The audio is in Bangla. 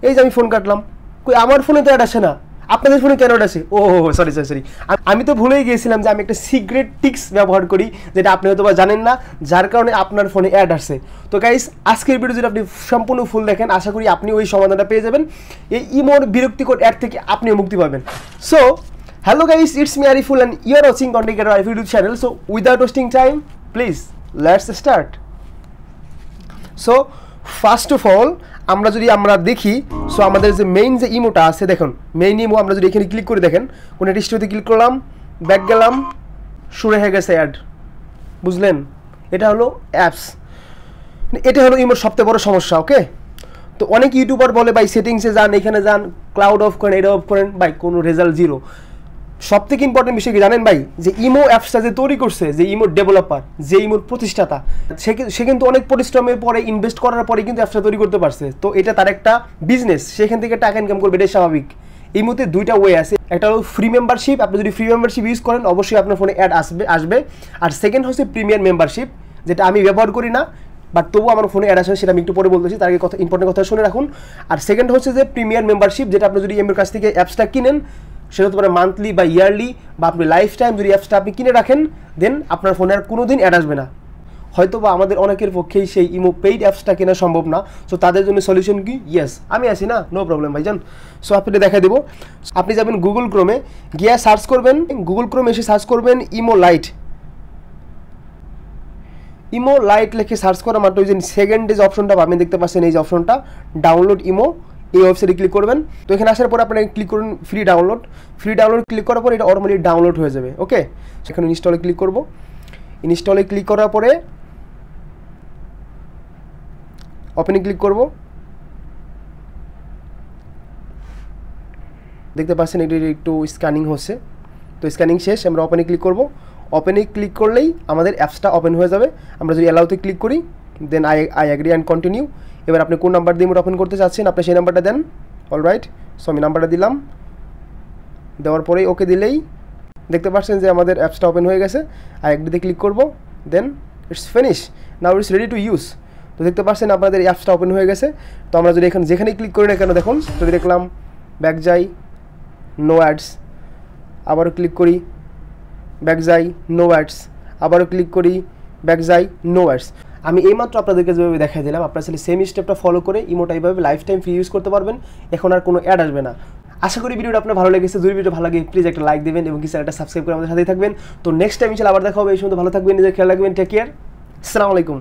এই যে আমি ফোন কাটলাম, কই আমার ফোনে তো অ্যাড আসে না, আপনাদের ফোনে কেন অ্যাড আসে? ও সরি, আমি তো ভুলেই গিয়েছিলাম যে আমি একটা সিক্রেট টিক্স ব্যবহার করি, যেটা আপনি হয়তো বা জানেন না, যার কারণে আপনার ফোনে অ্যাড আসে। তো গাইস, আজকের ভিডিও যদি আপনি সম্পূর্ণ ফুল দেখেন, আশা করি আপনি ওই সমাধানটা পেয়ে যাবেন, এই ইমোর বিরক্তিকর অ্যাড থেকে আপনিও মুক্তি পাবেন। So hello guys, it's me Ariful and you are watching content creator Ariful YouTube channel. So without wasting time, please let's start. So first of all, আমরা দেখি, সো আমাদের যে মেইন যে ইমোটা আছে, দেখুন মেইন ইমো আমরা যদি এখানে ক্লিক করে দেখেন, কোন একটা হিস্ট্রিতে ক্লিক করলাম, ব্যাক গেলাম, শুরু হয়ে গেছে অ্যাড। বুঝলেন? এটা হলো অ্যাপস, এটা হলো ইমোর সবচেয়ে বড় সমস্যা। ওকে, তো অনেক ইউটিউবার বলে ভাই সেটিংসে যান, এখানে যান, ক্লাউড অফ করেন, এটা অফ করেন, ভাই কোনো রেজাল্ট জিরো। সবথেকে ইম্পর্টেন্ট বিষয় কি জানেন ভাই, যে ইমো অ্যাপসটা যে তৈরি করছে, যে ইমোর ডেভেলপার, যে ইমোর প্রতিষ্ঠাতা, সে কিন্তু অনেক পরিশ্রমের পরে, ইনভেস্ট করার পরে কিন্তু অ্যাপসটা তৈরি করতে পারছে। তো এটা তার একটা বিজনেস, সেখান থেকে টাকা ইনকাম করবে, এটাই স্বাভাবিক। এই মুহূর্তে দুইটা ওয়ে আছে, একটা হলো ফ্রি মেম্বারশিপ। আপনি যদি ফ্রি মেম্বারশিপ ইউজ করেন, অবশ্যই আপনার ফোনে অ্যাড আসবে। আর সেকেন্ড হচ্ছে প্রিমিয়াম মেম্বারশিপ, যেটা আমি ব্যবহার করি না, বাট তবুও আমার ফোনে অ্যাড আসে, সেটা আমি একটু পরে বলতেছি, তার আগে কথা ইম্পর্টেন্ট কথা শুনে রাখুন। আর সেকেন্ড হচ্ছে যে প্রিমিয়াম মেম্বারশিপ, যেটা আপনি যদি এর কাছ থেকে অ্যাপসটা কিনেন, সেটা হতে পারে মান্থলি বা ইয়ারলি, বা আপনি লাইফ টাইম যদি অ্যাপসটা আপনি কিনে রাখেন, দেন আপনার ফোনে আর কোনো দিন অ্যাড আসবে না। হয়তো বা আমাদের অনেকের পক্ষেই সেই ইমো পেইড অ্যাপসটা কেনা সম্ভব না, সো তাদের জন্য সলিউশন কি? ইয়েস, আমি আছি না, নো প্রবলেম ভাইজান। সো আপনি দেখা দেবো, আপনি যাবেন গুগল ক্রোমে, গিয়ে সার্চ করবেন, গুগল ক্রোমে এসে সার্চ করবেন ইমো লাইট। ইমো লাইট লিখে সার্চ করা মাত্র ওই যে সেকেন্ডে যে অপশনটা পাবেন, দেখতে পাচ্ছেন এই যে অপশনটা, ডাউনলোড ইমো, এই ওয়েবসাইটে ক্লিক করবেন। তো এখানে আসার পর আপনারা ক্লিক করুন ফ্রি ডাউনলোড ক্লিক করার পরে এটা অটোমেটিক ডাউনলোড হয়ে যাবে। ওকে, সেখানে ইনস্টলে ক্লিক করব। ইনস্টলে ক্লিক করার পরে ওপেনে ক্লিক করব। দেখতে পাচ্ছেন এটি একটু স্ক্যানিং হচ্ছে, তো স্ক্যানিং শেষ, আমরা ওপেনে ক্লিক করব। ওপেনে ক্লিক করলেই আমাদের অ্যাপসটা ওপেন হয়ে যাবে। আমরা যদি অ্যালাউতে ক্লিক করি, then I agree and continue. এবার আপনি কোন নাম্বার দিয়ে ওপেন করতে চাচ্ছেন, আপনি সেই নাম্বারটা দেন। অলরাইট, সো আমি নাম্বারটা দিলাম, দেওয়ার পরেই ওকে দিলেই দেখতে পাচ্ছেন যে আমাদের অ্যাপসটা ওপেন হয়ে গেছে। আই অ্যাগ্রিতে ক্লিক করব, then it's finish, now it's ready to use. তো দেখতে পাচ্ছেন আপনাদের অ্যাপসটা ওপেন হয়ে গেছে। তো আমরা যদি এখানে যেখানেই ক্লিক করি না কেন, দেখুন, যদি দেখলাম ব্যাক যাই, নো অ্যাডস, আবারও ক্লিক করি, ব্যাক যাই, নো অ্যাডস, আবারও ক্লিক করি, ব্যাক যাই, নো অ্যাডস। আমি এইমাত্র আপনাদেরকে যেভাবে দেখাই দিলাম, আপনারা আসলে সেম স্টেপটা ফলো করে ইমোটা এইভাবে লাইফ টাইম ফ্রি ইউজ করতে পারবেন, এখন আর কোনো অ্যাড আসবে না। আশা করি ভিডিওটা আপনার ভালো লেগেছে। যদি ভিডিও ভালো লাগে প্লিজ একটা লাইক দেবেন এবং চ্যানেলটা সাবস্ক্রাইব করে আমাদের সাথে থাকবেন। তো নেক্সট টাইম আবার দেখা হবে, এই সময় ভালো থাকবেন, নিজের খেয়াল রাখবেন, টেক কেয়ার, আসসালামু আলাইকুম।